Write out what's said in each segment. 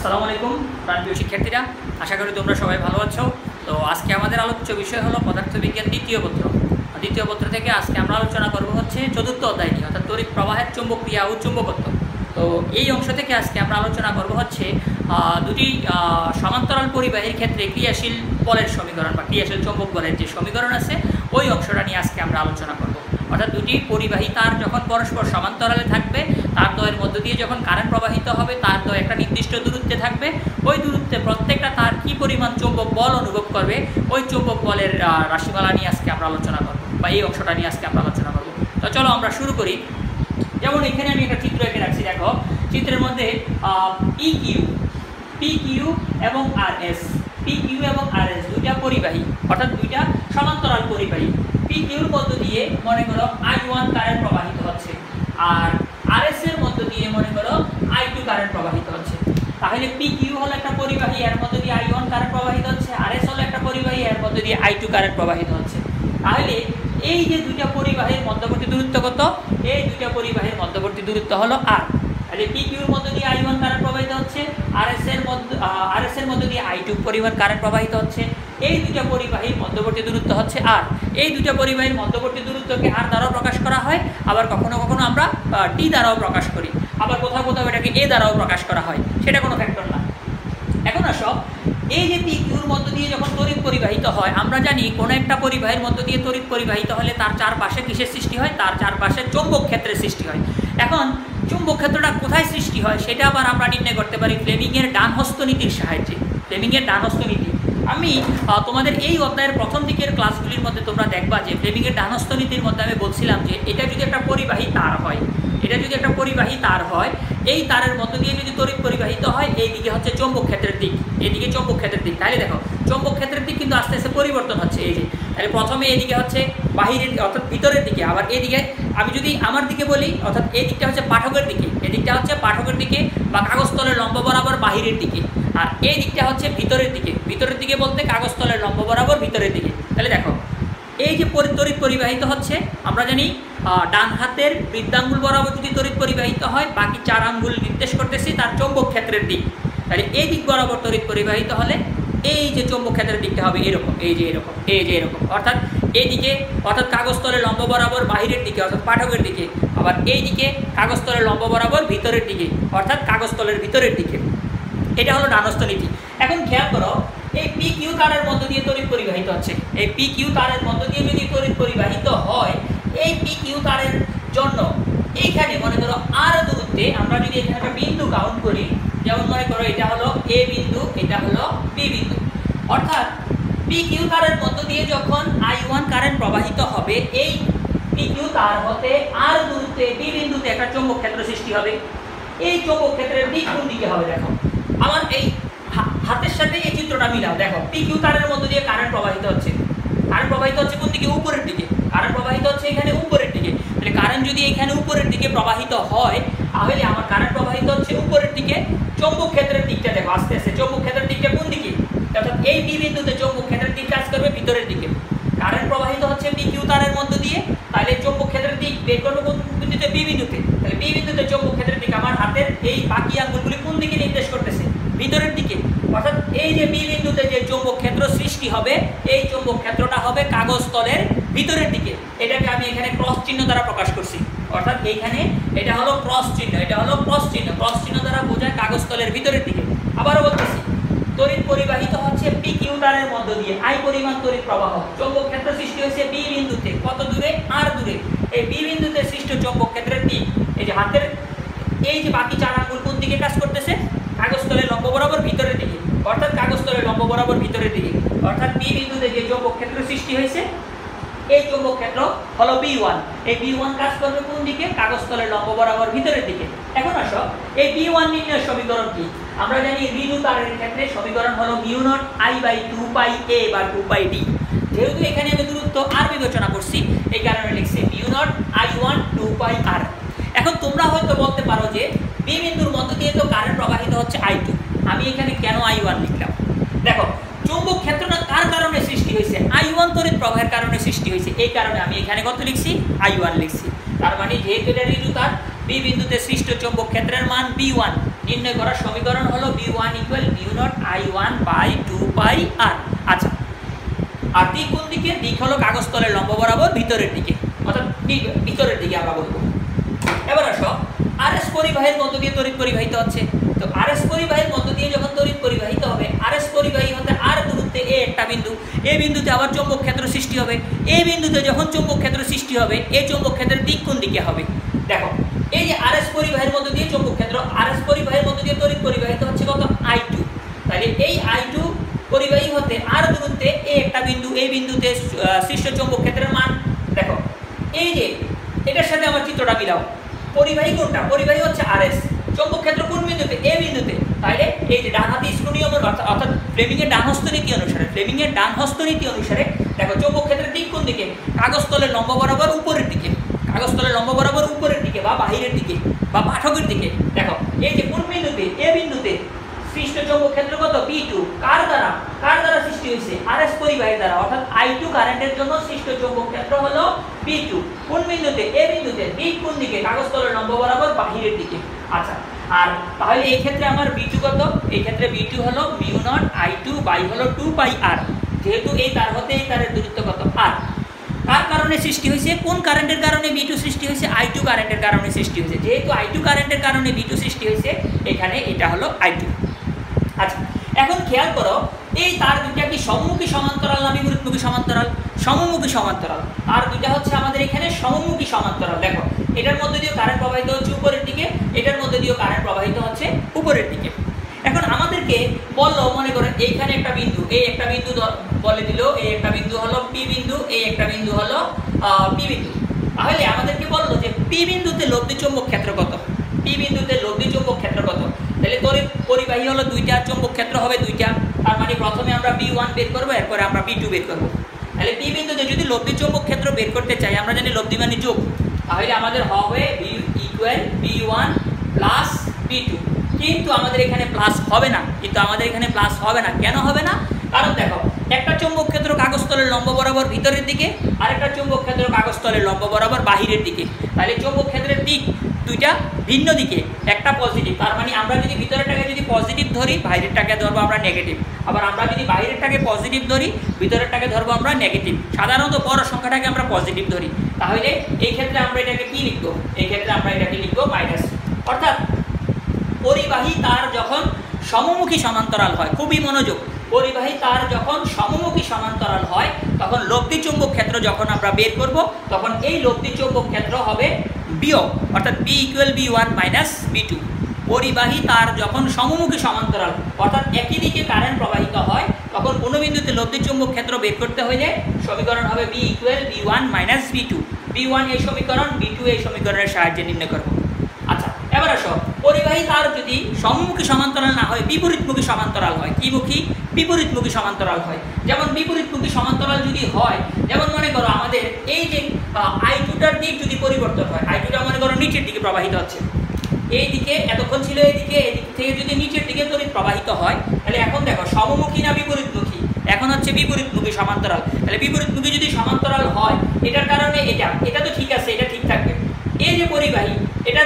আসসালামু আলাইকুম প্রাণপ্রিয় শিক্ষার্থীরা, আশা করি তোমরা সবাই ভালো আছো। তো আজকে আমাদের আলোচ্য বিষয় হলো পদার্থবিজ্ঞান দ্বিতীয় পত্র থেকে আজকে আমরা আলোচনা করব হচ্ছে চতুর্থ অধ্যায় নিয়ে, অর্থাৎ তড়িৎ প্রবাহের চুম্বকীয় ও চুম্বকত্ব। তো এই অংশ থেকে আজকে আমরা আলোচনা করব হচ্ছে দুটি সমান্তরাল পরিবাহীর ক্ষেত্রে ক্রিয়াশীল বলের সমীকরণ বা ক্রিয়াশীল চৌম্বক বলের যে সমীকরণ আছে ওই অংশটা নিয়ে আজকে আমরা আলোচনা করব। অর্থাৎ দুটি পরিবাহী তার যখন পরস্পর সমান্তরালে থাকবে, তার দ্বয়ের মধ্য দিয়ে যখন কারেন্ট প্রবাহিত হবে, তার দ্বয় একটা নির্দিষ্ট দূরত্বে থাকবে, ওই দূরত্বে প্রত্যেকটা তার কী পরিমাণ চৌম্বক বল অনুভব করবে ওই চৌম্বক বলের রাশিমালা নিয়ে আজকে আমরা আলোচনা করব, বা এই অংশটা নিয়ে আজকে আমরা আলোচনা করব। তো চলো আমরা শুরু করি। যেমন এখানে আমি একটা চিত্র এঁকে রাখছি, দেখো চিত্রের মধ্যে PQ এবং RS দুইটা পরিবাহী, অর্থাৎ দুইটা সমান্তরাল পরিবাহী। PQর মধ্য দিয়ে মনে করো I1 কারেন্ট প্রবাহিত হচ্ছে, আর RS এর মধ্য দিয়ে মনে করো I2 কারেন্ট প্রবাহিত হচ্ছে। তাহলে PQ হলো একটা পরিবাহী, এর মধ্য দিয়ে I1 কারেন্ট প্রবাহিত হচ্ছে, RS হলো একটা পরিবাহী, এর মধ্য দিয়ে I2 কারেন্ট প্রবাহিত হচ্ছে। তাহলে এই যে দুইটা পরিবাহীর মধ্যবর্তী দূরত্ব কত? এই দুইটা পরিবাহীর মধ্যবর্তী দূরত্ব হলো R। তাহলে PQর মধ্য দিয়ে I1 কারেন্ট প্রবাহিত হচ্ছে, RS এর মধ্য দিয়ে I2 পরিমাণ কারেন্ট প্রবাহিত হচ্ছে। এই দুইটা পরিবাহীর মধ্যবর্তী দূরত্ব হচ্ছে R। এই দুইটা পরিবাহীর মধ্যবর্তী দূরত্বকে R দ্বারাও প্রকাশ করা হয়, আবার কখনো কখনো আমরা T দ্বারাও প্রকাশ করি, আবার কোথাও কোথাও এটাকে A দ্বারাও প্রকাশ করা হয়, সেটা কোনো ফ্যাক্টর না। এখন আসো, এই যে PQর মধ্য দিয়ে যখন তড়িৎ পরিবাহিত হয়, আমরা জানি কোনো একটা পরিবাহীর মধ্য দিয়ে তড়িৎ পরিবাহিত হলে তার চারপাশে কিসের সৃষ্টি হয়? তার চারপাশে চৌম্বক ক্ষেত্রের সৃষ্টি হয়। এখন চুম্বক ক্ষেত্রটা কোথায় সৃষ্টি হয় সেটা আবার আমরা নির্ণয় করতে পারি ফ্লেমিংয়ের ডানহস্ত নীতির সাহায্যে। ফ্লেমিংয়ের ডানহস্ত নীতি আমি তোমাদের এই অধ্যায়ের প্রথম দিকের ক্লাসগুলির মধ্যে তোমরা দেখবা যে ফ্লেমিংয়ের ডানহস্ত নীতির মধ্যে আমি বলছিলাম যে এটা যদি একটা পরিবাহী তার হয়, এই তারের মধ্য দিয়ে যদি তড়িৎ পরিবাহিত হয়, এই দিকে হচ্ছে চৌম্বক ক্ষেত্রের দিক, এইদিকে চৌম্বক ক্ষেত্রের দিক। তাহলে দেখো চৌম্বক ক্ষেত্রের দিক কিন্তু আস্তে আস্তে পরিবর্তন হচ্ছে। এই যে তাহলে প্রথমে এদিকে হচ্ছে বাহিরের অর্থাৎ ভিতরের দিকে, আবার এদিকে আমি যদি আমার দিকে বলি অর্থাৎ এই দিকটা হচ্ছে পাঠকের দিকে, এদিকটা হচ্ছে পাঠকের দিকে বা কাগজতলের লম্ব বরাবর বাহিরের দিকে, আর এই দিকটা হচ্ছে ভিতরের দিকে বলতে কাগজতলের লম্ব বরাবর ভিতরের দিকে। তাহলে দেখো এই যে তড়িৎ পরিবাহিত হচ্ছে, আমরা জানি ডান হাতের বৃদ্ধাঙ্গুল বরাবর যদি তড়িৎ পরিবাহিত হয়, বাকি 4 আঙ্গুল নির্দেশ করতেছি তার চৌম্বক ক্ষেত্রের দিক। তাহলে এই দিক বরাবর তড়িৎ পরিবাহিত হলে এই যে চৌম্বক ক্ষেত্রের দিকটা হবে এরকম, এই যে এরকম, অর্থাৎ এইদিকে অর্থাৎ কাগজতলের লম্ব বরাবর বাহিরের দিকে অর্থাৎ পাঠকের দিকে, আবার এই দিকে কাগজতলের লম্ব বরাবর ভিতরের দিকে অর্থাৎ কাগজতলের ভিতরের দিকে। এটা হলো ডানহস্ত নীতি। এখন খেয়াল করো, এই PQ তারের মধ্য দিয়ে তড়িৎ পরিবাহিত হচ্ছে, এই PQ তারের মধ্য দিয়ে যদি তড়িৎ পরিবাহিত হয়, এই PQ তারের জন্য এইখানে মনে করো R দূরত্বে আমরা যদি এখানে একটা বিন্দু কাউন্ট করি, যেমন মনে করো এটা হলো A বিন্দু, এটা হলো B বিন্দু, অর্থাৎ PQ তারের মধ্য দিয়ে যখন I1 কারেন্ট প্রবাহিত হবে, এই PQ তার হতে R দূরত্বে B বিন্দুতে একটা চৌম্বক ক্ষেত্র সৃষ্টি হবে। এই চৌম্বক ক্ষেত্রের দিক কোন দিকে হবে? দেখো আমার এই হাতের সাথে এই চিত্রটা মিলাও, দেখো PQ তারের মধ্য দিয়ে কারেন্ট প্রবাহিত হচ্ছে, কোন দিকে? উপরের দিকে। কারেন্ট প্রবাহিত হচ্ছে এখানে উপরের দিকে। তাহলে কারেন্ট যদি এখানে উপরের দিকে প্রবাহিত হয়, তাহলে আমার কারেন্ট প্রবাহিত হচ্ছে উপরের দিকে। চৌম্বক ক্ষেত্রের দিকটা দেখো আস্তে আস্তে, চৌম্বক ক্ষেত্রের দিকটা কোন দিকে? অর্থাৎ এই B বিন্দুতে চৌম্বক ক্ষেত্রের দিক কাজ করবে ভিতরের দিকে। কারেন্ট প্রবাহিত হচ্ছে PQ তারের মধ্য দিয়ে, তাহলে চৌম্বক ক্ষেত্রের দিক বের করবে কোন বিন্দুতে? B বিন্দুতে। তাহলে B বিন্দুতে চৌম্বক ক্ষেত্রের দিক আমার হাতের এই বাকি আঙ্গুলগুলি কোন দিকে নির্দেশ করতেছে? ভিতরের দিকে। অর্থাৎ এই যে B বিন্দুতে যে চৌম্বক ক্ষেত্র সৃষ্টি হবে, এই চৌম্বক ক্ষেত্রটা হবে কাগজতলের ভিতরের দিকে। এটাকে আমি এখানে ক্রস চিহ্ন দ্বারা প্রকাশ করছি, অর্থাৎ এইখানে এটা হলো ক্রস চিহ্ন, ক্রস চিহ্ন দ্বারা বোঝায় কাগজতলের ভিতরের দিকে। আবারও বলতেছি, তড়িৎ পরিবাহিত হচ্ছে PQ তারের মধ্য দিয়ে, I পরিমাণ তড়িৎ প্রবাহ। চৌম্বক ক্ষেত্র সৃষ্টি হয়েছে B বিন্দুতে, কত দূরে? R দূরে। এই B বিন্দুতে সৃষ্ট চৌম্বক ক্ষেত্রের দিক, এই যে হাতের এই যে বাকি 4 আঙ্গুল কোন দিকে কাজ করতেছে? কাগজতলের লম্ব বরাবর ভিতরের দিকে, অর্থাৎ কাগজতলের লম্ব বরাবর ভিতরের দিকে। অর্থাৎ B বিন্দুতে যে চৌম্বক ক্ষেত্র সৃষ্টি হয়েছে, এই চৌম্বক ক্ষেত্র হলো B1। এই B1 কাজ করবে কোন দিকে? কাগজতলের লম্ব বরাবর ভিতরের দিকে। এখন আসো, এই B1 নির্ণয়ের সমীকরণ কি? আমরা জানি ঋণু তারের ক্ষেত্রে সমীকরণ হলো μ0I/2πa বা 2πd। যেহেতু এখানে আমি দূরত্ব R বিবেচনা করছি, এই কারণে লিখছি μ0I1 2πr। এখন তোমরা হয়তো বলতে পারো যে B বিন্দুর মধ্য দিয়ে তো কারেন্ট প্রবাহিত হচ্ছে I2, আমি এখানে কেন I1 লিখলাম? দেখো চৌম্বক ক্ষেত্রটা কার কারণে সৃষ্টি হয়েছে? I1 তড়িৎ প্রবাহের কারণে সৃষ্টি হয়েছে, এই কারণে আমি এখানে কত লিখছি? I1 লিখছি। তার মানে যেহেতু এটা ঋণু তার, বি বিন্দুতে সৃষ্ট চৌম্বক ক্ষেত্রের মান B1 নির্ণয় করার সমীকরণ হলো B1 = mu0 I1/2πr। আচ্ছা, আর দিক কোন দিকে? দিক হলো কাগজ তলের লম্ব বরাবর ভিতরের দিকে, অর্থাৎ ভিতরের দিকে আমরা বলবো। এবার আসো আরএস পরিবাহীর মধ্য দিয়ে তড়িৎ পরিবাহিত হচ্ছে। তো আরএস পরিবাহীর মধ্য দিয়ে যখন তড়িৎ পরিবাহিত হবে, আরএস পরিবাহী হতে আর দূরত্বে এ একটা বিন্দু, এই বিন্দুতে আবার চৌম্বক ক্ষেত্র সৃষ্টি হবে। এই বিন্দুতে যখন চৌম্বক ক্ষেত্র সৃষ্টি হবে, এই চৌম্বক ক্ষেত্রের দিক কোন দিকে হবে? দেখো, এই যে আরএস পরিবাহীর মধ্য দিয়ে চৌম্বক ক্ষেত্র, আরএস পরিবাহীর মধ্য দিয়ে তড়িৎ পরিবাহিত হচ্ছে কত? I2। তাহলে এই I2 পরিবাহী হতে আর দূরত্বে এ একটা বিন্দু, এই বিন্দুতে সৃষ্ট চৌম্বক ক্ষেত্রের মান দেখো, এই যে এটার সাথে আমার চিত্রটা মিলাও। পরিবাহী কোনটা? পরিবাহী হচ্ছে আরএস। চৌম্বক ক্ষেত্র কোন বিন্দুতে? এ বিন্দুতে। তাহলে এই যে ডান হাতি স্ক্রু নিয়মের অর্থাৎ ফ্লেমিং এর ডান হস্ত নীতি অনুসারে দেখো চৌম্বক ক্ষেত্রের দিক কোন দিকে? কাগজ তলের লম্ব বরাবর উপরের দিকে, কাগজ তলের লম্ব বরাবর উপরের দিকে বা বাহিরের দিকে বা পাঠকের দিকে। দেখো এই যে কোন বিন্দুতে? এ বিন্দুতে সৃষ্ট চৌম্বক ক্ষেত্র কত? B2। কার দ্বারা সৃষ্টি হয়েছে? আরএস পরিবাহীর দ্বারা, অর্থাৎ I2 কারেন্টের জন্য সৃষ্ট চৌম্বক ক্ষেত্র হলো B2। কোন বিন্দুতে? এ বিন্দুতে। দিক কোন দিকে? কাগজ তলের লম্ব বরাবর বাহিরের দিকে। আচ্ছা, আর তাহলে এই ক্ষেত্রে আমার B2 কত? এই ক্ষেত্রে B2 হলো mu0 I2 হলো 2πr। যেহেতু এই তার হতে এই তারের দূরত্ব কত? r। কার কারণে সৃষ্টি হয়েছে? কোন কারেন্টের কারণে B2 সৃষ্টি হয়েছে? I2 কারেন্টের কারণে সৃষ্টি হয়েছে। যেহেতু I2 কারেন্টের কারণে B2 সৃষ্টি হয়েছে, এখানে এটা হলো I2। আচ্ছা, এখন খেয়াল করো, এই তার দুইটা কি সমমুখী সমান্তরাল না বিপরীতমুখী সমান্তরাল? সমমুখী সমান্তরাল। আর দুইটা হচ্ছে আমাদের এখানে সমমুখী সমান্তরাল। দেখো, এটার মধ্যে দিয়ে কারেন্ট প্রবাহিত হচ্ছে উপরের দিকে, এটার মধ্যে দিয়ে কারেন্ট প্রবাহিত হচ্ছে উপরের দিকে। এখন আমাদেরকে বললো, মনে করেন এইখানে একটা বিন্দু, এই একটা বিন্দু বলে দিল, এই একটা বিন্দু হলো P বিন্দু, এই একটা বিন্দু হলো P বিন্দু। তাহলে আমাদেরকে বললো যে P বিন্দুতে লব্ধি চৌম্বক ক্ষেত্র কত? P বিন্দুতে লব্ধি চৌম্বক ক্ষেত্র কত? তাহলে তড়িৎ পরিবাহী হলো দুইটা, চৌম্বক ক্ষেত্র হবে দুইটা। তার মানে প্রথমে আমরা B1 বের করব, এরপরে আমরা B2 বের করব। তাহলে P বিন্দুতে যদি লব্ধি চৌম্বক ক্ষেত্র বের করতে চাই, আমরা জানি লব্ধি মানে যোগ, তাহলে আমাদের হবে B = B1 + B2। কিন্তু আমাদের এখানে প্লাস হবে না, কেন হবে না? কারণ দেখো, একটা চৌম্বক ক্ষেত্র কাগজ তলের লম্ব বরাবর ভিতরের দিকে, আর একটা চৌম্বক ক্ষেত্র কাগজ তলের লম্ব বরাবর বাহিরের দিকে। তাহলে চৌম্বক ক্ষেত্রের দিক দুইটা ভিন্ন দিকে, একটা পজিটিভ। তার মানে আমরা যদি ভিতরেরটাকে যদি পজিটিভ ধরি, বাইরেরটাকে ধরবো আমরা নেগেটিভ। আবার আমরা যদি বাইরেরটাকে পজিটিভ ধরি, ভিতরেরটাকে ধরবো আমরা নেগেটিভ। সাধারণত বড় সংখ্যাটাকে আমরা পজিটিভ ধরি। তাহলে এই ক্ষেত্রে আমরা এটাকে কি লিখবো? এই ক্ষেত্রে আমরা এটাকে লিখবো মাইনাস। অর্থাৎ পরিবাহী তার যখন সমমুখী সমান্তরাল হয়, খুবই মনোযোগ, পরিবাহী তার যখন সমমুখী সমান্তরাল হয়, তখন লব্ধি চৌম্বক ক্ষেত্র যখন আমরা বের করব, তখন এই লব্ধি চৌম্বক ক্ষেত্র হবে বিয়োগ, অর্থাৎ B = B1 - B2। পরিবাহী তার যখন সমমুখী সমান্তরাল, অর্থাৎ একই দিকে কারেন্ট প্রবাহিত হয়, তখন কোনো বিন্দুতে লব্ধি চৌম্বক ক্ষেত্র বের করতে হলে সমীকরণ হবে B = B1 - B2। B1 এই সমীকরণ, B2 এই সমীকরণের সাহায্যে নির্ণয় করব। আচ্ছা, এবার আসো, পরিবাহী তার যদি সমমুখী সমান্তরাল না হয়, বিপরীতমুখী সমান্তরাল হয়। কি মুখী? বিপরীতমুখী সমান্তরাল হয়। যেমন বিপরীতমুখী সমান্তরাল যদি হয়, যেমন মনে করো আমাদের এই যে I2টার দিক যদি পরিবর্তন হয়, I2টা মনে করো নিচের দিকে প্রবাহিত হচ্ছে, এই দিকে এতক্ষণ ছিল এই দিকে, এই দিক থেকে যদি নিচের দিকে তড়িৎ প্রবাহিত হয়, তাহলে এখন দেখো সমমুখী না বিপরীতমুখী? এখন হচ্ছে বিপরীতমুখী সমান্তরাল। তাহলে বিপরীতমুখী যদি সমান্তরাল হয়, এটার কারণে এটা তো ঠিক আছে, এটা ঠিক থাকবে। এই যে পরিবাহী, এটা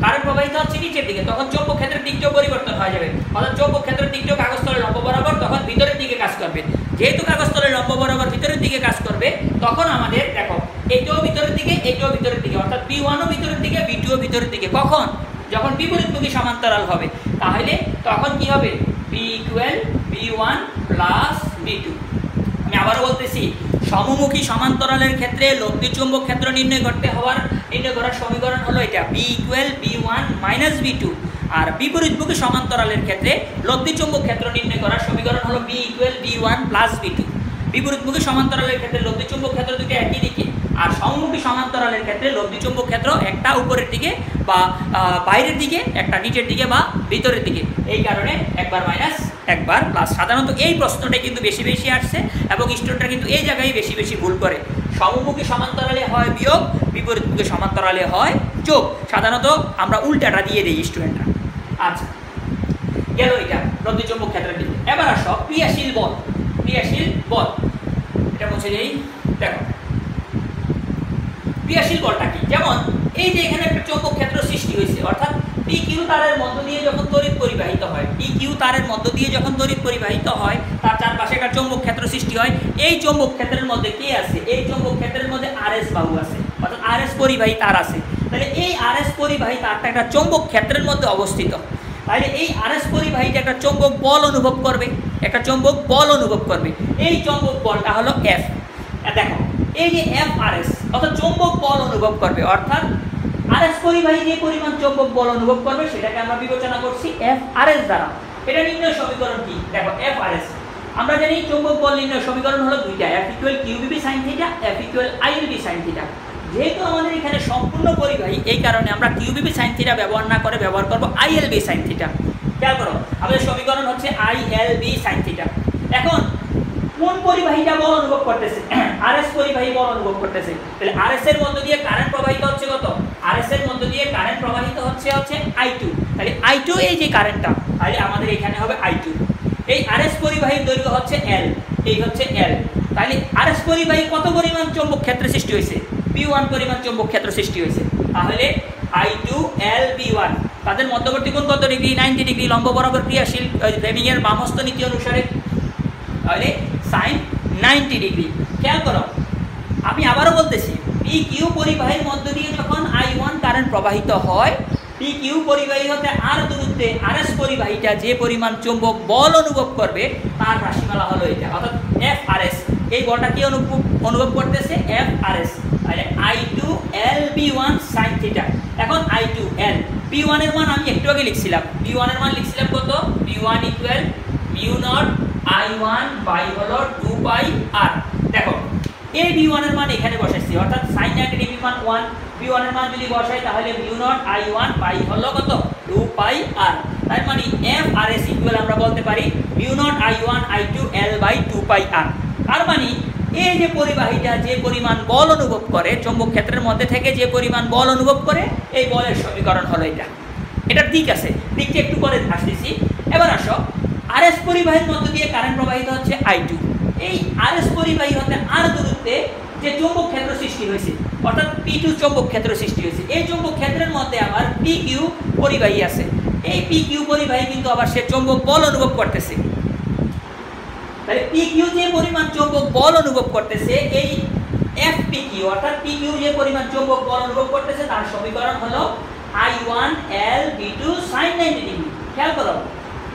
কারেন্ট প্রবাহিত হচ্ছে নিচের দিকে, তখন চৌম্বক ক্ষেত্রের দিকটাও পরিবর্তন হয়ে যাবে। অর্থাৎ চৌম্বক ক্ষেত্রের দিকটাও কাগজ তলের লম্ব বরাবর তখন ভিতরের দিকে কাজ করবে। যেহেতু কাগজ তলের লম্ব বরাবর ভিতরের দিকে কাজ করবে, তখন আমাদের দেখো এইটাও ভিতরের দিকে, এইটাও ভিতরের দিকে, অর্থাৎ B1ও ভিতরের দিকে, B2ও ভিতরের দিকে। কখন? যখন বিপরীতমুখী সমান্তরাল হবে। তাহলে তখন কি হবে? B = B1 + B2। আমি আবারও বলতেছি, সমমুখী সমান্তরালের ক্ষেত্রে লব্ধি চৌম্বক ক্ষেত্র নির্ণয় করার সমীকরণ হলো এটা, B = B1 - B2। আর বিপরীতমুখী সমান্তরালের ক্ষেত্রে লব্ধি চৌম্বক ক্ষেত্র নির্ণয় করার সমীকরণ হলো B = B1 + B2। বিপরীতমুখী সমান্তরালের ক্ষেত্রে লব্ধি চৌম্বক ক্ষেত্র দুটো একই দিকে, আর সমমুখী সমান্তরালের ক্ষেত্রে লব্ধি চৌম্বক ক্ষেত্র একটা উপরের দিকে বা বাইরের দিকে, একটা নিচের দিকে বা ভিতরের দিকে। এই কারণে একবার মাইনাস একবার প্লাস। সাধারণত এই প্রশ্নটা কিন্তু বেশি বেশি আসছে এবং স্টুডেন্টরা কিন্তু এই জায়গায় বেশি বেশি ভুল করে। সমমুখী সমান্তরালে হয় বিয়োগ, বিপরীতমুখী সমান্তরালে হয় যোগ। সাধারণত আমরা উল্টাটা দিয়ে দিই স্টুডেন্টরা। আচ্ছা, গেল এটা লব্ধি চৌম্বক ক্ষেত্রের দিকে। এবার আসো ক্রিয়াশীল বল। ক্রিয়াশীল বল এটা মুছে নেই। দেখো ক্রিয়াশীল বলটা কি, যেমন এই যে এখানে একটা চৌম্বক ক্ষেত্র সৃষ্টি হয়েছে, অর্থাৎ পি কিউ তারের মধ্য দিয়ে যখন তড়িৎ পরিবাহিত হয়, পি কিউ তারের মধ্য দিয়ে যখন তড়িৎ পরিবাহিত হয় তার চারপাশে একটা চৌম্বক ক্ষেত্র সৃষ্টি হয়। এই চৌম্বক ক্ষেত্রের মধ্যে কে আছে? এই চৌম্বক ক্ষেত্রের মধ্যে আরএস বাহু আছে, অর্থাৎ আরএস পরিবাহী তার আছে। তাহলে এই আরএস পরিবাহী তারটা একটা চৌম্বক ক্ষেত্রের মধ্যে অবস্থিত। তাহলে এই আরএস পরিবাহীটা একটা চৌম্বক বল অনুভব করবে, একটা চৌম্বক বল অনুভব করবে। এই চৌম্বক বলটা হলো এফ। দেখো এই যে এফ আরএস অর্থাৎ চৌম্বক বল অনুভব করবে, অর্থাৎ আরএস পরিবাহী যে পরিমাণ চৌম্বক বল অনুভব করবে সেটাকে আমরা বিবেচনা করছি এফ আরএস দ্বারা। এটা নির্ণয় সমীকরণ কি? দেখো এফ আরএস আমরা জানি চৌম্বক বল নির্ণয় সমীকরণ হলো দুইটা, F equal Q V B sine theta, F equal ILB sine theta. যেহেতু আমাদের এখানে সম্পূর্ণ পরিবাহী এই কারণে আমরা কিউবিবি সাইন থিটা ব্যবহার না করে ব্যবহার করব আইএলবি সাইন থিটা। খেয়াল করো আমাদের সমীকরণ হচ্ছে আইএলবি সাইন থিটা। এখন কোন পরিবাহীটা বল অনুভব করতেছে? আরএস পরিবাহী বল অনুভব করতেছে। তাহলে আরএস এর মধ্য দিয়ে কারেন্ট প্রবাহিত হচ্ছে কত? আরএস এর মধ্য দিয়ে কারেন্ট প্রবাহিত হচ্ছে I2। তাহলে I2 এই যে কারেন্টটা, তাহলে আমাদের এখানে হবে I2। এই আরএস পরিবাহীর দৈর্ঘ্য হচ্ছে L, এই হচ্ছে L। তাহলে আরএস পরিবাহী কত পরিমাণ চৌম্বক ক্ষেত্র সৃষ্টি হয়েছে? P1 পরিমাণ চৌম্বক ক্ষেত্র সৃষ্টি হয়েছে। তাহলে I2 L B1 তাদের মধ্যবর্তী কোণ কত ডিগ্রি? 90 ডিগ্রি, লম্ব বরাবর ক্রিয়াশীল ফ্লেমিং এর বামহস্ত নীতি অনুসারে, তাহলে sin 90 ডিগ্রি। খেয়াল করো আমি আবারও বলতেছি, পি কিউ পরিবাহীর মধ্য দিয়ে যখন I1 কারেন্ট প্রবাহিত হয়, পি কিউ পরিবাহী হতে আর দূরত্বে আরএস পরিবাহীটা যে পরিমাণ চৌম্বক বল অনুভব করবে তার রাশিমালা হলো এটা, অর্থাৎ এফ আরএস। এই বলটা কি অনুভব করতেছে? F RS. তাহলে I2 L B1 sin theta. এখন I2 L B1 এর মান আমি একটু আগে লিখছিলাম, B1 এর মান লিখছিলাম কত? B1 equal mu naught I1 by হলো 2 পাই R। দেখো এই B1 এর মান এখানে বসাইছি, অর্থাৎ sin 90 ডিগ্রি মান 1, B1 এর মান যদি বসাই তাহলে মিউ নট I1 বাই হলো কত? 2 পাই R। তার মানে এফ আরএস ইকুয়াল আমরা বলতে পারি mu naught I1 I2 L by 2 pi R। তার মানে এই যে পরিবাহীটা যে পরিমাণ বল অনুভব করে, চৌম্বক ক্ষেত্রের মধ্যে থেকে যে পরিমাণ বল অনুভব করে, এই বলের সমীকরণ হলো এটা। এটার দিক আছে, দিকটা একটু পরে আসতেছি। এবার আসো আরএস পরিবাহীর মধ্য দিয়ে কারেন্ট প্রবাহিত হচ্ছে I2। এই আরএস পরিবাহী হতে আর দূরত্বে যে চৌম্বক ক্ষেত্র সৃষ্টি হয়েছে, অর্থাৎ P2 চৌম্বক ক্ষেত্র সৃষ্টি হয়েছে। এই চৌম্বক ক্ষেত্রের মধ্যে আবার PQ পরিবাহী আছে। এই PQ পরিবাহী কিন্তু আবার সে চৌম্বক বল অনুভব করতেছে। তাহলে PQ যে পরিমাণ চৌম্বক বল অনুভব করতেছে, এই FPQ অর্থাৎ PQ যে পরিমাণ চৌম্বক বল অনুভব করতেছে তার সমীকরণ হলো I1 L B2 sin 90 degree. খেয়াল করো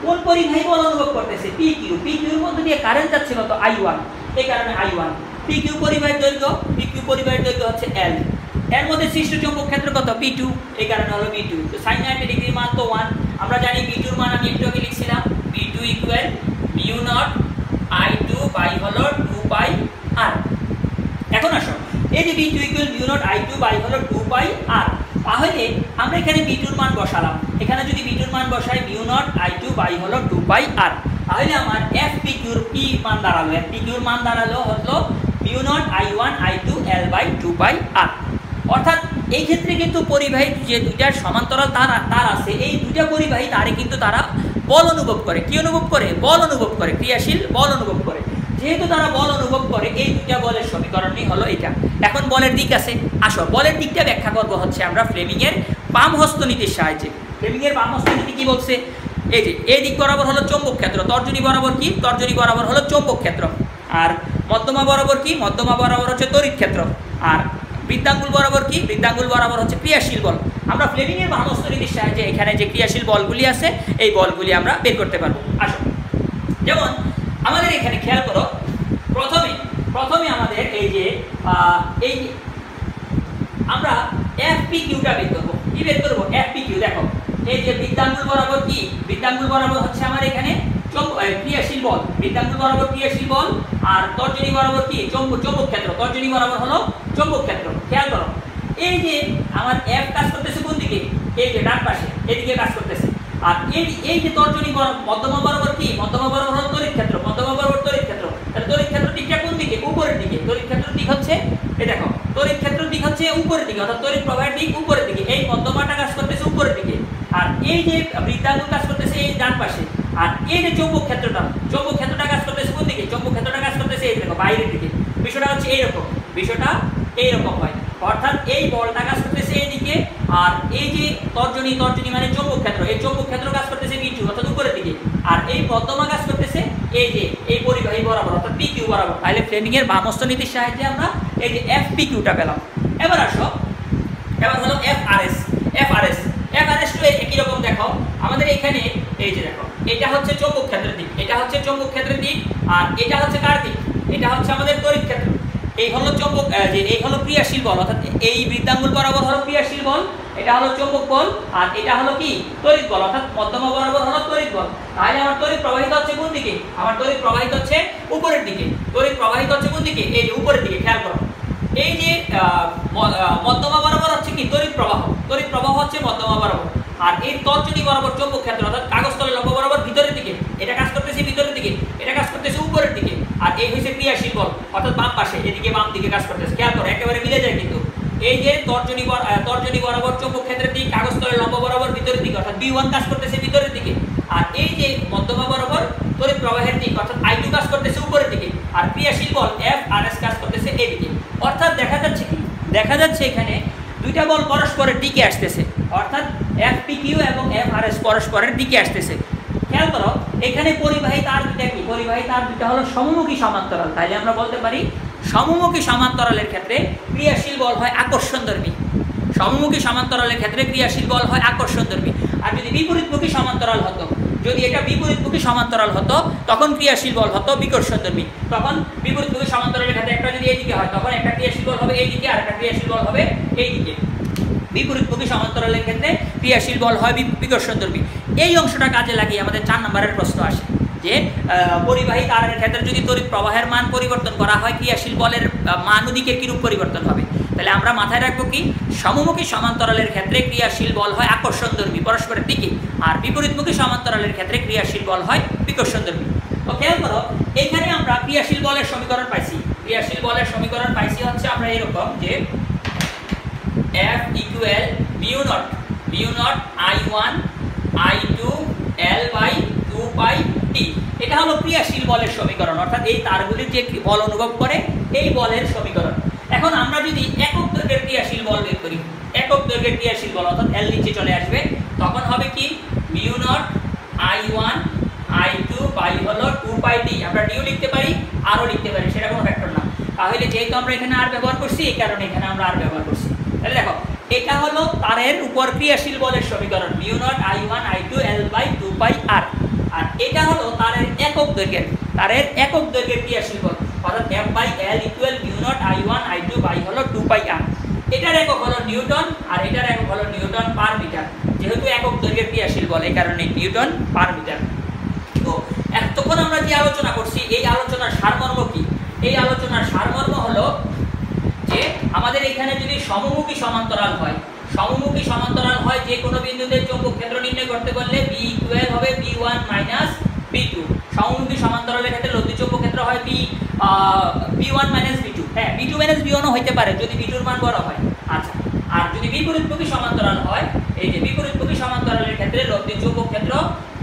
কোন পরিবাহী বল অনুভব করতেছে? PQ। PQ এর মধ্যে দিয়ে কারেন্ট যাচ্ছে কত? I1। এই কারণে I1। PQ পরিবাহীর দৈর্ঘ্য, PQ পরিবাহীর দৈর্ঘ্য হচ্ছে L। এর মধ্যে সৃষ্ট চৌম্বক ক্ষেত্র কত? P2। এই কারণে হলো B2। তো sin 90 ডিগ্রির মান তো 1। আমরা জানি B2 এর মান আমি একটু আগে লিখছিলাম, B2 equal mu naught I2 by হলো 2 পাই R। এখন আসো এই যে B2 equal mu naught I2 by হলো 2 পাই R, তাহলে আমরা এখানে B2 এর মান বসালাম। এখানে যদি B2 এর মান বসাই মিউ নট I2 বাই হলো 2 পাই R, তাহলে আমার FPQ এর P মান দাঁড়ালো, FPQ এর মান দাঁড়ালো হলো mu naught I1 I2 L by 2 pi R। অর্থাৎ এই ক্ষেত্রে কিন্তু পরিবাহী যে দুইটার সমান্তরাল তার আছে, এই দুইটা পরিবাহী তারে কিন্তু তারা বল অনুভব করে। কি অনুভব করে? বল অনুভব করে, ক্রিয়াশীল বল অনুভব করে। যেহেতু তারা বল অনুভব করে, এই দুইটা বলের সমীকরণই হলো এটা। এখন বলের দিক আছে, আসো বলের দিকটা ব্যাখ্যা করব হচ্ছে আমরা ফ্লেমিং এর বাম হস্ত নীতির সাহায্যে। ফ্লেমিং এর বাম হস্ত নীতি কি বলছে? এই যে এই দিক বরাবর হলো চৌম্বক ক্ষেত্র, তর্জনী বরাবর কি? তর্জনী বরাবর হলো চৌম্বক ক্ষেত্র। আর মধ্যমা বরাবর কি? মধ্যমা বরাবর হচ্ছে তড়িৎ ক্ষেত্র। আর বৃত্তাঙ্গুল বরাবর কি? বৃত্তাঙ্গুল বরাবর হচ্ছে ক্রিয়াশীল বল। আমরা ফ্লেমিং এর বাম হস্ত নীতির সাহায্যে এখানে যে ক্রিয়াশীল বলগুলি আছে এই বলগুলি আমরা বের করতে পারবো। আসো যেমন আমাদের এখানে খেয়াল করো, প্রথমে আমাদের এই যে আমরা FPQটা বের করবো। কি বের করবো? FPQ। দেখো এই যে বৃত্তাঙ্গুল বরাবর কি? বৃত্তাঙ্গুল বরাবর হচ্ছে আমার এখানে ক্রিয়াশীল বল, বৃত্তাঙ্গুল বরাবর ক্রিয়াশীল বল। আর তর্জনী বরাবর কি? চৌম্বক ক্ষেত্র। তর্জনী বরাবর হলো চৌম্বক ক্ষেত্র। খেয়াল করো এই যে আমার F কাজ করতেছে কোন দিকে? এই যে ডান পাশে, এদিকে কাজ করতেছে। আর এই যে তর্জনী মধ্যমা বরাবর কি? মধ্যমা বরাবর হলো তড়িৎ ক্ষেত্র। মধ্যমা বরাবর তড়িৎ ক্ষেত্র। তাহলে তড়িৎ ক্ষেত্র দিকটা কোন দিকে? উপরের দিকে। তড়িৎ ক্ষেত্রের দিক হচ্ছে এই দেখো, তড়িৎ ক্ষেত্রের দিক হচ্ছে উপরের দিকে, অর্থাৎ তড়িৎ প্রবাহের দিক উপরের দিকে। এই মধ্যমাটা কাজ করতেছে উপরের দিকে, আর এই যে বৃত্তাঙ্গুল কাজ করতেছে এই ডান পাশে। আর এই যে চৌম্বক ক্ষেত্রটা কাজ করতেছে কোন দিকে? চৌম্বক ক্ষেত্রটা কাজ করতেছে এই দেখো বাইরের দিকে। বিষয়টা হচ্ছে এইরকম, বিষয়টা এইরকম হয়। অর্থাৎ এই বলটা কাজ করতেছে এইদিকে, আর এই যে তর্জনী মানে চৌম্বক ক্ষেত্র, এই চৌম্বক ক্ষেত্র কাজ করতেছে P2 অর্থাৎ উপরের দিকে, আর এই মধ্যমা কাজ করতেছে এই যে এই পরিবাহী বরাবর অর্থাৎ PQ বরাবর। তাহলে ফ্লেমিং এর বামস্থ নীতির সাহায্যে আমরা এই যে FPQটা পেলাম। এবার আসো, এবার হলো FRS তো একই রকম। দেখো আমাদের এখানে এই যে দেখো, এটা হচ্ছে চৌম্বক ক্ষেত্রের দিক, এটা হচ্ছে চৌম্বক ক্ষেত্রের দিক, আর এটা হচ্ছে কার দিক? এটা হচ্ছে আমাদের তড়িৎ ক্ষেত্র। এই হলো চৌম্বক, যে এই হলো ক্রিয়াশীল বল, অর্থাৎ এই বৃত্তাঙ্গুল বরাবর হলো ক্রিয়াশীল বল, এটা হলো চৌম্বক বল, আর এটা হলো কি তড়িৎ বল, অর্থাৎ মধ্যমা বরাবর হলো তড়িৎ বল। তাহলে আমার তড়িৎ প্রবাহিত হচ্ছে কোন দিকে? আমার তড়িৎ প্রবাহিত হচ্ছে উপরের দিকে। তড়িৎ প্রবাহিত হচ্ছে কোন দিকে? এই যে উপরের দিকে। খেয়াল করো, এই যে মধ্যমা বরাবর হচ্ছে কি তড়িৎ প্রবাহ, তড়িৎ প্রবাহ হচ্ছে মধ্যমা বরাবর, আর এই তর্জনী বরাবর চৌম্বক ক্ষেত্র অর্থাৎ কাগজ তলের লম্ব বরাবর ভিতরের দিকে, এটা কাজ করতেছে ভিতরের দিকে, এটা কাজ করতেছে উপরের দিকে, আর এই হচ্ছে ক্রিয়াশীল বল অর্থাৎ বাম পাশে, এদিকে বাম দিকে কাজ করতেছে। খেয়াল করো একেবারে মিলে যায় কিন্তু। এই যে তর্জনী বরাবর চৌম্বক ক্ষেত্রের দিক, কাগজ তলের লম্ব বরাবর ভিতরের দিকে অর্থাৎ B1 কাজ করতেছে ভিতরের দিকে, আর এই যে মধ্যমা বরাবর তড়িৎ প্রবাহের দিক অর্থাৎ I2 কাজ করতেছে উপরের দিকে, আর ক্রিয়াশীল বল FRS কাজ করতেছে এদিকে। অর্থাৎ দেখা যাচ্ছে কি? দেখা যাচ্ছে এখানে দুইটা বল পরস্পরের দিকে আসতেছে, অর্থাৎ FPQ এবং FRS পরস্পরের দিকে আসতেছে। খেয়াল করো এখানে পরিবাহী তার দুইটা কি? পরিবাহী তার দুইটা হলো সমমুখী সমান্তরাল। তাইলে আমরা বলতে পারি সমমুখী সমান্তরালের ক্ষেত্রে ক্রিয়াশীল বল হয় আকর্ষণধর্মী। সমমুখী সমান্তরালের ক্ষেত্রে ক্রিয়াশীল বল হয় আকর্ষণধর্মী। আর যদি বিপরীতমুখী সমান্তরাল হতো, যদি এটা বিপরীতমুখী সমান্তরাল হতো তখন ক্রিয়াশীল বল হতো বিকর্ষণধর্মী। তখন বিপরীতমুখী সমান্তরালের ক্ষেত্রে একটা যদি এইদিকে হয় তখন একটা ক্রিয়াশীল বল হবে এইদিকে, আর একটা ক্রিয়াশীল বল হবে এইদিকে। বিপরীতমুখী সমান্তরালের ক্ষেত্রে ক্রিয়াশীল বল হয় বিকর্ষণধর্মী। এই অংশটা কাজে লাগিয়ে আমাদের 4 নম্বরের প্রশ্ন আসে যে পরিবাহী তারের ক্ষেত্রে যদি তড়িৎ প্রবাহের মান পরিবর্তন করা হয় ক্রিয়াশীল বলের মান ওদিকে কিরূপ পরিবর্তন হবে? তাহলে আমরা মাথায় রাখবো কি? সমমুখী সমান্তরালের ক্ষেত্রে ক্রিয়াশীল বল হয় আকর্ষণধর্মী পরস্পরের দিকে, আর বিপরীতমুখী সমান্তরালের ক্ষেত্রে ক্রিয়াশীল বল হয় বিকর্ষণধর্মী। তো খেয়াল করো এখানে আমরা ক্রিয়াশীল বলের সমীকরণ পাইছি। ক্রিয়াশীল বলের সমীকরণ পাইছি হচ্ছে আমরা এরকম যে F equal mu naught I1 I2 L by 2 pi T। এটা হলো ক্রিয়াশীল বলের সমীকরণ, অর্থাৎ এই তারগুলির যে বল অনুভব করে এই বলের সমীকরণ। এখন আমরা যদি একক দৈর্ঘ্যের ক্রিয়াশীল বল বের করি, একক দৈর্ঘ্যের ক্রিয়াশীল বল অর্থাৎ L নিচে চলে আসবে, তখন হবে কি mu naught I1 I2 by হলো 2 pi T। আমরা ডিউ লিখতে পারি, আরও লিখতে পারি, সেটা কোনো ফ্যাক্টর না। তাহলে যেহেতু আমরা এখানে আর ব্যবহার করছি এই কারণে এখানে আমরা আর ব্যবহার করছি। তাহলে দেখো এটা হলো তারের উপর ক্রিয়াশীল বলের সমীকরণ mu naught I1 I2 L by 2 pi R। আর এটা হলো তারের একক দৈর্ঘ্যের ক্রিয়াশীল বল অর্থাৎ F by L equal mu naught I1 I2 by হলো 2 pi R। এটার একক হলো নিউটন আর এটার একক হলো নিউটন পার মিটার। যেহেতু একক দৈর্ঘ্যের ক্রিয়াশীল বল এই কারণে নিউটন পার মিটার। তো এতক্ষণ আমরা যে আলোচনা করছি এই আলোচনার সারমর্ম কি? এই আলোচনার সারমর্ম হলো যে আমাদের এখানে যদি সমমুখী সমান্তরাল হয় যে কোনো বিন্দুতে চৌম্বক ক্ষেত্র নির্ণয় করতে বললে B ইকুয়াল হবে B1 মাইনাস B2। সমমুখী সমান্তরালের ক্ষেত্রে লব্ধি চৌম্বক ক্ষেত্র হয় B1 মাইনাস B2। হ্যাঁ, B2 মাইনাস B1 ও হইতে পারে যদি B2 এর মান বড় হয়। আচ্ছা, আর যদি বিপরীতমুখী সমান্তরাল হয়, এই যে বিপরীতমুখী সমান্তরালের ক্ষেত্রে লব্ধি চৌম্বক ক্ষেত্র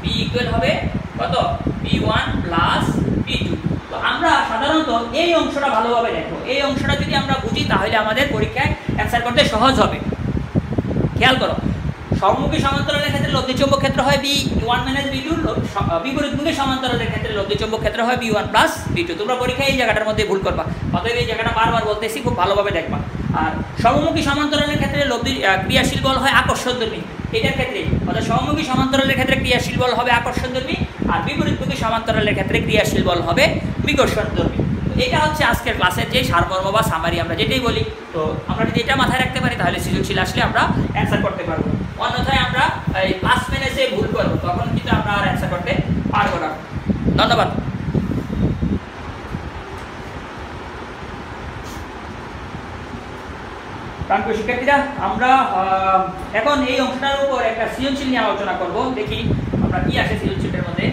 B ইকুয়াল হবে কত? B1 plus B2। তো আমরা সাধারণত এই অংশটা ভালোভাবে দেখো, এই অংশটা যদি আমরা বুঝি তাহলে আমাদের পরীক্ষায় অ্যান্সার করতে সহজ হবে। খেয়াল করো সমমুখী সমান্তরালের ক্ষেত্রে লব্ধি চৌম্বক ক্ষেত্র হয় B1 মাইনাস B2, বিপরীতমুখী সমান্তরালের ক্ষেত্রে লব্ধি চৌম্বক ক্ষেত্র হয় B1 প্লাস B2। তোমরা পরীক্ষায় এই জায়গাটার মধ্যে ভুল করবা, অতএব এই জায়গাটা বারবার বলতেছি, খুব ভালোভাবে দেখবা। আর সমমুখী সমান্তরালের ক্ষেত্রে লব্ধি ক্রিয়াশীল বল হয় আকর্ষণধর্মী। এটার ক্ষেত্রে অর্থাৎ সমমুখী সমান্তরালের ক্ষেত্রে ক্রিয়াশীল বল হবে আকর্ষণধর্মী, আর বিপরীতমুখী সমান্তরালের ক্ষেত্রে ক্রিয়াশীল বল হবে বিকর্ষণধর্মী। এটা হচ্ছে আজকের ক্লাসের যে সারমর্ম বা সামারি আমরা যেটাই বলি। তো আমরা যদি এটা মাথায় রাখতে পারি তাহলে সৃজনশীল আসলে আমরা অ্যান্সার করতে পারবো। অন্যথায় আমরা এই ক্লাস মেনেছে ভুল করবো, তখন কিন্তু আমরা আর অ্যান্সার করতে পারবো না। ধন্যবাদ। প্রাণপ্রিয় শিক্ষার্থীরা, আমরা এখন এই অংশটার উপর একটা সৃজনশীল নিয়ে আলোচনা করব। দেখি আমরা কি আসে সৃজনশীলের মধ্যে।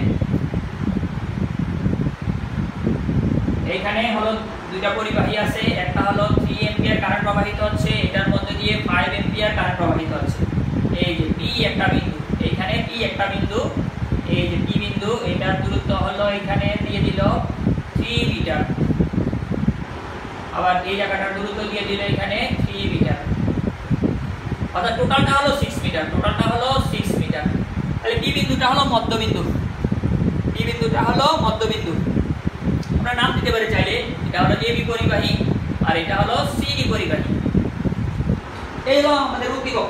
এইখানে হলো দুইটা পরিবাহী আছে, একটা হলো 3 এম্পিয়ার কারেন্ট প্রবাহিত হচ্ছে, এটার মধ্যে দিয়ে 5 এম্পিয়ার কারেন্ট প্রবাহিত হচ্ছে। এই যে P একটা বিন্দু, এইখানে P একটা বিন্দু, এই যে P বিন্দু, এটার দূরত্ব হলো এখানে দিয়ে দিল 3 মিটার, আবার এই জায়গাটার দূরত্ব দিয়ে দিল এখানে 3 মিটার। অর্থাৎ টোটালটা হলো 6 মিটার, টোটালটা হলো 6 মিটার। তাহলে বি বিন্দুটা হলো মধ্যবিন্দু, বি বিন্দুটা হলো মধ্যবিন্দু। আমরা নাম দিতে পারি চাইলে, এটা হলো এবি পরিবাহী আর এটা হলো সিডি পরিবাহী। এই হলো আমাদের উদ্দীপক।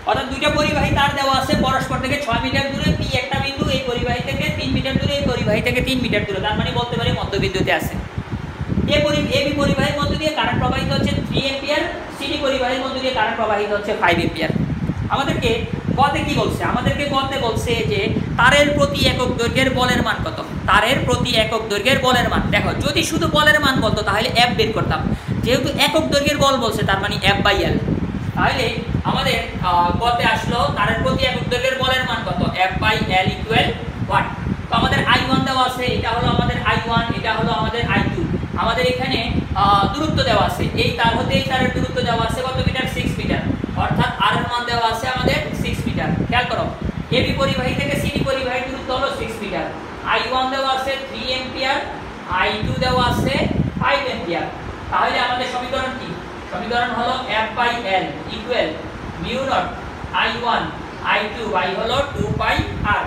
অর্থাৎ দুইটা পরিবাহী তার দেওয়া আছে পরস্পর থেকে 6 মিটার দূরে, পি একটা বিন্দু, এই পরিবাহী থেকে 3 মিটার দূরে, এই পরিবাহী থেকে 3 মিটার দূরে, তার মানে বলতে পারি মধ্যবিন্দুতে আছে। এবি পরিবাহীর মধ্য দিয়ে কারেন্ট প্রবাহিত হচ্ছে 3 অ্যাম্পিয়ার, সিডি পরিবাহীর মধ্য দিয়ে কারেন্ট প্রবাহিত হচ্ছে 5 অ্যাম্পিয়ার। আমাদেরকে গতে কি বলছে? আমাদেরকে গতে বলছে যে তারের প্রতি একক দৈর্ঘ্যের বলের মান কত। তারের প্রতি একক দৈর্ঘ্যের বলের মান। দেখো যদি শুধু বলের মান বলতো তাহলে এফ বের করতাম, যেহেতু একক দৈর্ঘ্যের বল বলছে তার মানে এফ বাই এল। তাহলে আমাদের গতে আসলো তারের প্রতি একক দৈর্ঘ্যের বলের মান কত, এফ বাই এল ইকুয়াল 1। তো আমাদের I1 দেওয়া আছে, এটা হলো আমাদের I1, এটা হলো আমাদের I2। আমাদের এখানে দূরত্ব দেওয়া আছে, এই তার হতে এই তারের দূরত্ব দেওয়া আছে কত মিটার, 6 মিটার। অর্থাৎ আর এর মান দেওয়া আছে আমাদের 6 মিটার। খেয়াল করো, এবি পরিবাহী থেকে সিডি পরিবাহীর দূরত্ব হলো 6 মিটার। I1 দেওয়া আছে 3 অ্যাম্পিয়ার, I2 দেওয়া আছে 5 অ্যাম্পিয়ার। তাহলে আমাদের সমীকরণ কি? সমীকরণ হলো F by L equal mu naught I1 I2 by হলো 2 পাই R।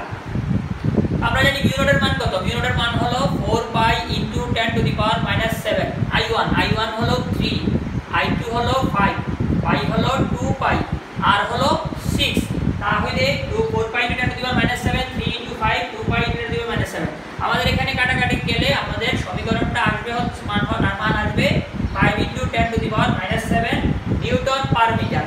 আমরা জানি মিউ নটের মান কত? মিউ নটের মান হলো 4 pi into 10 to the power -7। I1 হলো 3, I2 হলো 5, পাই হলো 2 পাই, R হলো 6। তাহলে 4 pi into 10 to the power -7, 3 into 5, 2 pi into 10 to the power -7। আমাদের এখানে কাটাকাটি গেলে আমাদের সমীকরণটা আসবে হচ্ছে মান আসবে 5 into 10 to the power -7 newton per metre.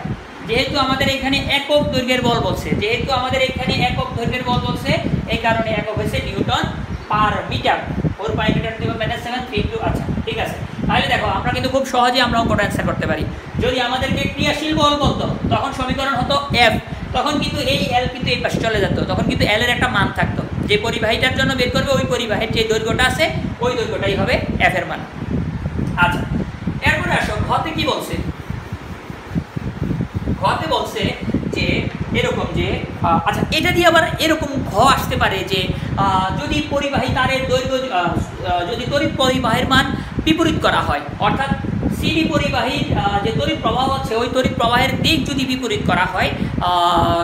যেহেতু আমাদের এখানে একক দৈর্ঘ্যের বল বলছে, যেহেতু আমাদের এখানে একক দৈর্ঘ্যের বল বলছে, এই কারণে একক হয়েছে newton per metre. 4 pi into 10 to the power -7, 3 two. আচ্ছা ঠিক আছে, তাহলে দেখো আমরা কিন্তু খুব সহজেই আমরা অঙ্কটা অ্যান্সার করতে পারি। যদি আমাদেরকে ক্রিয়াশীল বল বলতো তখন সমীকরণ হতো এফ, তখন কিন্তু এই এল কিন্তু এই পাশে চলে যেত, তখন কিন্তু এল এর একটা মান থাকতো, যে পরিবাহীটার জন্য বের করবে ওই পরিবাহীর যে দৈর্ঘ্যটা আছে ওই দৈর্ঘ্যটাই হবে এফ এর মান। আচ্ছা এরপরে আসো ঘতে কি বলছে। ঘতে বলছে যে এরকম যে আচ্ছা এটা দিয়ে আবার এরকম ঘ আসতে পারে যে যদি পরিবাহী তারের দৈর্ঘ্য যদি তড়িৎ পরিবাহের মান বিপরীত করা হয়, অর্থাৎ সিডি পরিবাহীর যে তড়িৎ প্রবাহ হচ্ছে ওই তড়িৎ প্রবাহের দিক যদি বিপরীত করা হয়,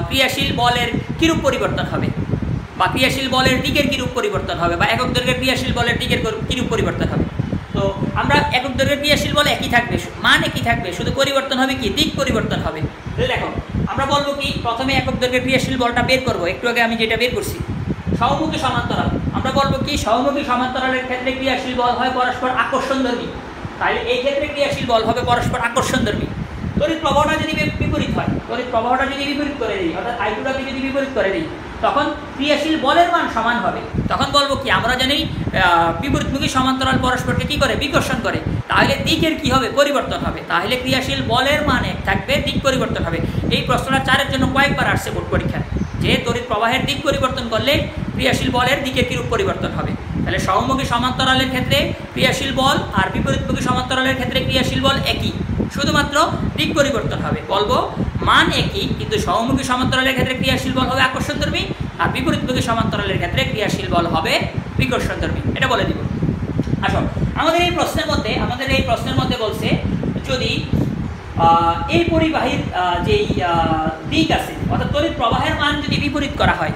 ক্রিয়াশীল বলের কিরূপ পরিবর্তন হবে, বা ক্রিয়াশীল বলের দিকের কিরূপ পরিবর্তন হবে, বা একক দৈর্ঘ্যের ক্রিয়াশীল বলের দিকের কিরূপ পরিবর্তন হবে। তো আমরা একক দৈর্ঘ্যের ক্রিয়াশীল বল একই থাকবে, মান একই থাকবে, শুধু পরিবর্তন হবে কি, দিক পরিবর্তন হবে। দেখো আমরা বলবো কি, প্রথমে একক দৈর্ঘ্যের ক্রিয়াশীল বলটা বের করবো, একটু আগে আমি যেটা বের করছি সহমুখী সমান্তরাল। আমরা বলবো কি, সহমুখী সমান্তরালের ক্ষেত্রে ক্রিয়াশীল বল হয় পরস্পর আকর্ষণধর্মী, তাহলে এই ক্ষেত্রে ক্রিয়াশীল বল হবে পরস্পর আকর্ষণধর্মী। তড়িৎ প্রবাহটা যদি বিপরীত হয়, তড়িৎ প্রবাহটা যদি বিপরীত করে দিই, অর্থাৎ I2টাকে যদি বিপরীত করে দিই, তখন ক্রিয়াশীল বলের মান সমান হবে। তখন বলবো কি, আমরা জানি বিপরীতমুখী সমান্তরাল পরস্পরকে কি করে, বিকর্ষণ করে, তাহলে দিকের কি হবে, পরিবর্তন হবে। তাহলে ক্রিয়াশীল বলের মান এক থাকবে, দিক পরিবর্তন হবে। এই প্রশ্নটা 4-এর জন্য কয়েকবার আসছে বোর্ড পরীক্ষায়, যে তড়িৎ প্রবাহের দিক পরিবর্তন করলে ক্রিয়াশীল বলের দিকের কিরূপ পরিবর্তন হবে। তাহলে সহমুখী সমান্তরালের ক্ষেত্রে ক্রিয়াশীল বল আর বিপরীতমুখী সমান্তরালের ক্ষেত্রে ক্রিয়াশীল বল একই, শুধুমাত্র দিক পরিবর্তন হবে। বলবো মান একই, কিন্তু সহমুখী সমান্তরালের ক্ষেত্রে ক্রিয়াশীল বল হবে আকর্ষণধর্মী, আর বিপরীতমুখী সমান্তরালের ক্ষেত্রে ক্রিয়াশীল বল হবে বিকর্ষণধর্মী। এটা বলে দিব। আসো আমাদের এই প্রশ্নের মধ্যে বলছে, যদি এই পরিবাহীর যেই দিক আছে, অর্থাৎ তড়িৎ প্রবাহের মান যদি বিপরীত করা হয়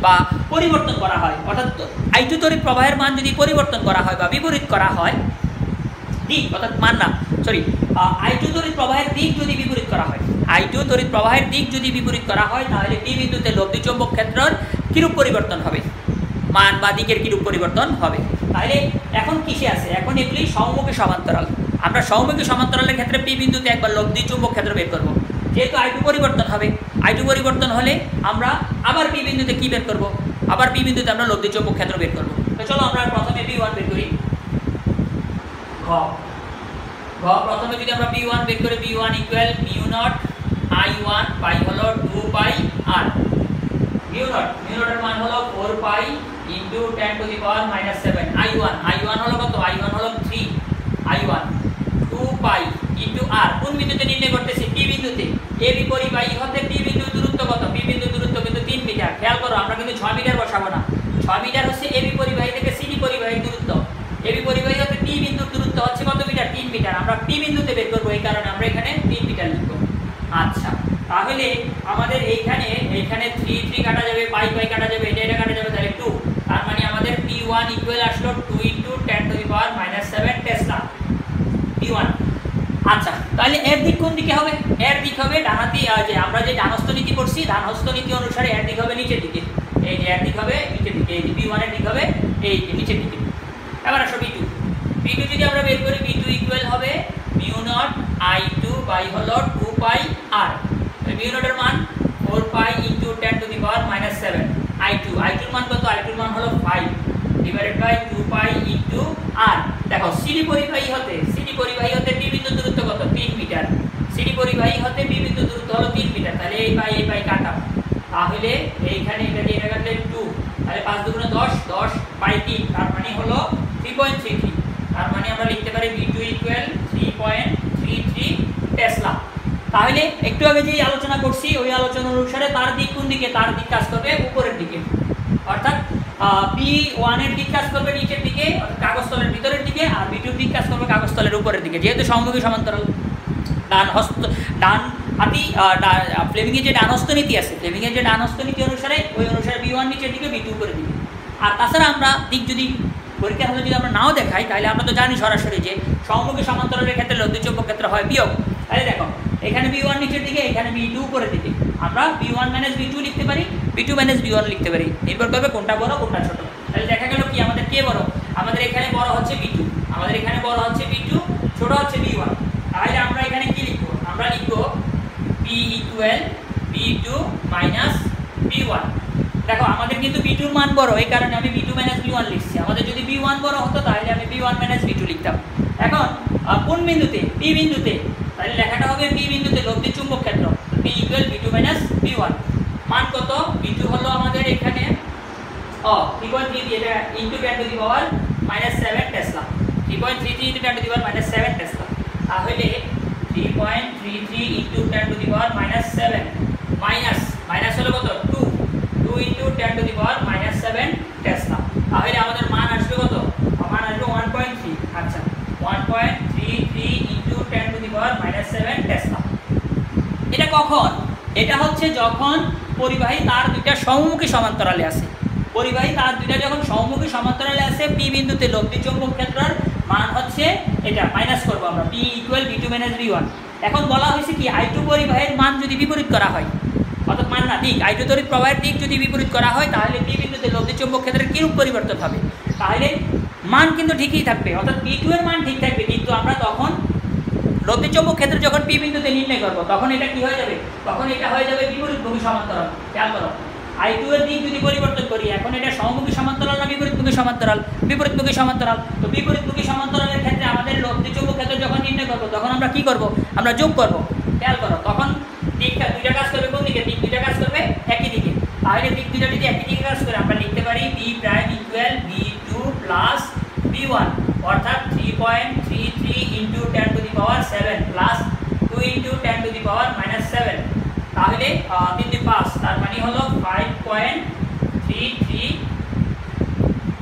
বা পরিবর্তন করা হয়, অর্থাৎ I2 তড়িৎ প্রবাহের মান যদি পরিবর্তন করা হয় বা বিপরীত করা হয়, দিক অর্থাৎ মান না সরি I2 তড়িৎ প্রবাহের দিক যদি বিপরীত করা হয়, I2 তড়িৎ প্রবাহের দিক যদি বিপরীত করা হয়, তাহলে পি বিন্দুতে লব্ধি চৌম্বক ক্ষেত্রের কিরূপ পরিবর্তন হবে, মান বা দিকের কিরূপ পরিবর্তন হবে। তাহলে এখন কিসে আছে, এখন এগুলি সহমুখী সমান্তরাল। আমরা সহমুখী সমান্তরালের ক্ষেত্রে পি বিন্দুতে একবার লব্ধি চৌম্বক ক্ষেত্র বের করব। যেহেতু I2 পরিবর্তন হবে, I2 পরিবর্তন হলে আমরা আবার পি বিন্দুতে কি বের করব, আবার পি বিন্দুতে আমরা লব্ধি চৌম্বক ক্ষেত্র বের করব। তো চলো আমরা প্রথমে P1 বের করি। প্রথমে যদি আমরা P1 বের করি, P1 equal mu naught I1 পাই হলো 2 পাই R। মিউ নটের মান হলো 4 pi into 10 to the power -7। I1 হলো কত, I1 হলো 3, I1 2 পাই ইনটু R। কোন বিন্দুতে নির্ণয় করতেছি, P বিন্দুতে। এবি পরিবাহী হতে P বিন্দুর দূরত্ব কত, P বিন্দুর দূরত্ব কিন্তু 3 মিটার। খেয়াল করো, আমরা কিন্তু 6 মিটার বসাবো না, 6 মিটার হচ্ছে এবি পরিবাহী থেকে সিডি পরিবাহীর দূরত্ব। এবি পরিবাহী হতে P বিন্দুর দূরত্ব হচ্ছে কত মিটার, 3 মিটার। আমরা P বিন্দুতে বের করবো, এই কারণে আমরা এখানে 3 মিটার লিখব। তাহলে আমাদের এইখানে 3 কাটা যাবে, পাই কাটা যাবে, এটা কাটা যাবে, তাহলে 2। তার মানে আমাদের P1 ইকুয়াল আসলো 2 × 10⁻⁷ টেসলা P1। আচ্ছা, তাহলে এর দিক কোন দিকে হবে? এর দিক হবে ডানহাতি, যে আমরা যে ডানহস্ত নীতি করছি, ডানহস্ত নীতি অনুসারে এর দিক হবে নিচের দিকে। এই যে এর দিক হবে নিচের দিকে, এই যে P1 এর দিক হবে এই যে নিচের দিকে। এবার আসো B2 যদি আমরা বের করি, B2 ইকুয়াল হবে μ0 I2 বাই হলো 2πr। μ0 এর মান 4π × 10⁻⁷ I2 এর মান কত? I2 এর মান হলো 5 ডিভাইডেড বাই 2π × r। দেখো সিডি পরিবাহী হতে বি বিন্দুর দূরত্ব কত? 3 মিটার। সিডি পরিবাহী হতে বি বিন্দুর দূরত্ব হলো 3 মিটার। তাহলে এই পাই কাটা, তাহলে এইখানে এটা দিয়ে কাটলে 2, তাহলে 5 × 2 = 10, 10 বাই 3, তার মানে হলো 3.33। তার মানে আমরা লিখতে পারি B2 ইকুয়াল 3.33 টেসলা। তাহলে একটু আগে যে আলোচনা করছি ওই আলোচনা অনুসারে তার দিক কোন দিকে? তার দিক কাজ করবে উপরের দিকে, অর্থাৎ P1 এর দিক কাজ করবে নিচের দিকে, কাগজ তলের ভিতরের দিকে, আর B2 এর দিক কাজ করবে কাগজ তলের উপরের দিকে। যেহেতু সমমুখী সমান্তরাল, ফ্লেমিং এর যে ডানহস্ত নীতি আছে, ফ্লেমিং এর যে ডানহস্ত নীতি অনুসারে ওই অনুসারে B1 নিচের দিকে, B2 উপরের দিকে। আর তাছাড়া আমরা দিক যদি পরীক্ষার হলে যদি আমরা নাও দেখাই, তাহলে আমরা তো জানি সরাসরি যে সমমুখী সমান্তরালের ক্ষেত্রে লব্ধি চৌম্বক ক্ষেত্র হয় বিয়োগ। তাহলে দেখো এখানে B1 নিচের দিকে, এখানে B2 উপরের দিকে। আমরা B1 - B2 লিখতে পারি, B2 - B1 লিখতে পারি, নির্ভর করবে কোনটা বড় কোনটা ছোট। তাহলে দেখা গেল কি আমাদের কে বড়? আমাদের এখানে বড় হচ্ছে B2, ছোট হচ্ছে B1। তাহলে আমরা এখানে কি লিখব? আমরা লিখব P ইকুয়াল B2 - B1। দেখো আমাদের কিন্তু B2 এর মান বড়, এই কারণে আমি B2 - B1 লিখছি। আমাদের যদি B1 বড় হতো তাহলে আমি B1 - B2 লিখতাম। এখন কোন বিন্দুতে? P বিন্দুতে। তাহলে লেখাটা হবে P বিন্দুতে লব্ধি চুম্বক ক্ষেত্র P ইকুয়াল B2 - B1। মান কত? B2 হলো আমাদের এখানে 3.33, এটা ইনটু 10⁻⁷ টেসলা। 3.33 × 10⁻⁷ টেসলা। তাহলে 3.33 × 10⁻⁷ মাইনাস হলো কত? 2 × 10⁻⁷ টেসলা। তাহলে আমাদের মান আসবে কত? মান আসবে 1.3। আচ্ছা, 1.33 × 10⁻⁷ টেসলা। এটা কখন? এটা হচ্ছে যখন পরিবাহী তার দুইটা সমমুখী সমান্তরালে আছে। পরিবাহী তার দুইটা যখন সমমুখী সমান্তরালে আছে, P বিন্দুতে লব্ধি চৌম্বক ক্ষেত্রের মান হচ্ছে এটা, মাইনাস করব আমরা, P ইকুয়াল B2 - B1। এখন বলা হয়েছে কি I2 পরিবাহীর মান যদি বিপরীত করা হয়, অর্থাৎ মান না দিক, I2 তড়িৎ প্রবাহের দিক যদি বিপরীত করা হয়, তাহলে P বিন্দুতে লব্ধি চৌম্বক ক্ষেত্রের কি রূপ পরিবর্তন হবে? তাহলে মান কিন্তু ঠিকই থাকবে, অর্থাৎ P2 এর মান ঠিক থাকবে, কিন্তু আমরা তখন লব্ধি চৌম্বক ক্ষেত্র যখন P বিন্দুতে নির্ণয় করব, তখন এটা কি হয়ে যাবে? তখন এটা হয়ে যাবে বিপরীতমুখী সমান্তরাল। খেয়াল করো, I2 এর দিক যদি পরিবর্তন করি, এখন এটা সমমুখী সমান্তরাল না বিপরীতমুখী সমান্তরাল? বিপরীতমুখী সমান্তরাল। তো বিপরীতমুখী সমান্তরালের ক্ষেত্রে আমাদের লব্ধি চৌম্বক ক্ষেত্র যখন নির্ণয় করব, তখন আমরা কি করব? আমরা যোগ করব। খেয়াল করো, তখন দিকটা দুইটা কাজ করবে কোন দিকে? দিক দুইটা কাজ করবে একই দিকে। তাহলে দিক দুইটা যদি একই দিকে কাজ করে, আমরা লিখতে পারি B prime equal B2 + B1, অর্থাৎ 3.33 × 10⁻⁷ প্লাস 2 × 10⁻⁷। তাহলে 3 × 5, তার মানে হলো 5.33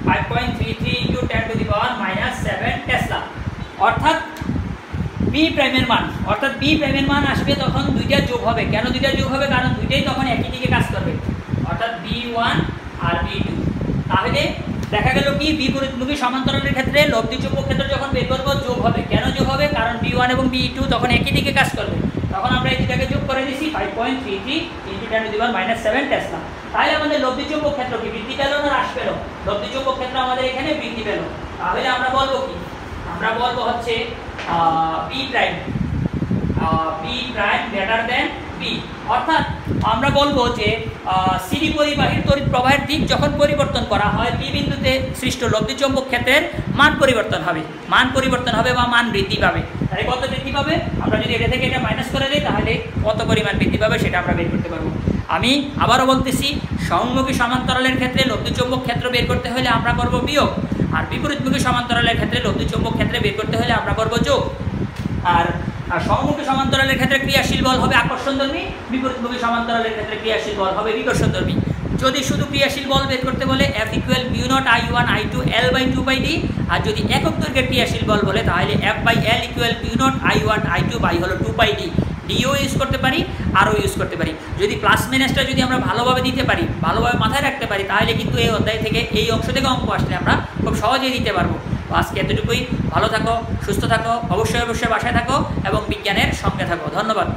× 10⁻⁷ টেসলা। অর্থাৎ B প্রাইমের মান আসবে তখন দুইটা যোগ হবে। কেন দুইটা যোগ হবে? কারণ দুইটাই তখন একই দিকে কাজ করবে, অর্থাৎ B1 আর B2। তাহলে দেখা গেল কি বিপরীতমুখী সমান্তরালের ক্ষেত্রে লব্ধি চৌম্বক ক্ষেত্র যখন বের করব যোগ হবে। কেন যোগ হবে? কারণ B1 এবং B2 তখন একই দিকে কাজ করবে, তখন আমরা এই দুটাকে যোগ করে দিছি 5.33 × 10⁻⁷ টেসলা। তাহলে আমাদের লব্ধি চৌম্বক ক্ষেত্র কি বৃদ্ধি পেল না হ্রাস পেল? লব্ধি চৌম্বক ক্ষেত্র আমাদের এখানে বৃদ্ধি পেল। তাহলে আমরা বলবো কি? আমরা বলবো হচ্ছে B prime greater than B, অর্থাৎ আমরা বলবো যে সিডি পরিবাহীর তড়িৎ প্রবাহের দিক যখন পরিবর্তন করা হয়, P বিন্দুতে সৃষ্ট লব্ধি চৌম্বক ক্ষেত্রের মান পরিবর্তন হবে বা মান বৃদ্ধি পাবে। তাহলে কত বৃদ্ধি পাবে? আমরা যদি এটা থেকে এটা মাইনাস করে দিই, তাহলে কত পরিমাণ বৃদ্ধি পাবে সেটা আমরা বের করতে পারবো। আমি আবারও বলতেছি, সমমুখী সমান্তরালের ক্ষেত্রে লব্ধি চৌম্বক ক্ষেত্র বের করতে হলে আমরা করব বিয়োগ, আর বিপরীতমুখী সমান্তরালের ক্ষেত্রে লব্ধি চৌম্বক ক্ষেত্রে বের করতে হলে আমরা করব যোগ। আর সমমুখী সমান্তরালের ক্ষেত্রে ক্রিয়াশীল বল হবে আকর্ষণধর্মী, বিপরীতমুখী সমান্তরালের ক্ষেত্রে ক্রিয়াশীল বল হবে বিকর্ষণধর্মী। যদি শুধু ক্রিয়াশীল বল বের করতে বলে F equal μ0 I1 I2 L/2πd, আর যদি একক দৈর্ঘ্যের ক্রিয়াশীল বল বলে তাহলে F/L ইকুয়াল μ0 I1 I2 হলো 2πd, d ডিও ইউজ করতে পারি, আরও ইউজ করতে পারি। যদি প্লাস মাইনাসটা যদি আমরা ভালোভাবে দিতে পারি, ভালোভাবে মাথায় রাখতে পারি, তাহলে কিন্তু এই অধ্যায় থেকে, এই অংশ থেকে অঙ্ক আসলে আমরা খুব সহজেই দিতে পারবো। আজকে এতটুকুই। ভালো থাকো, সুস্থ থাকো, অবশ্যই অবশ্যই বাসায় থাকো এবং বিজ্ঞানের সঙ্গে থাকো। ধন্যবাদ।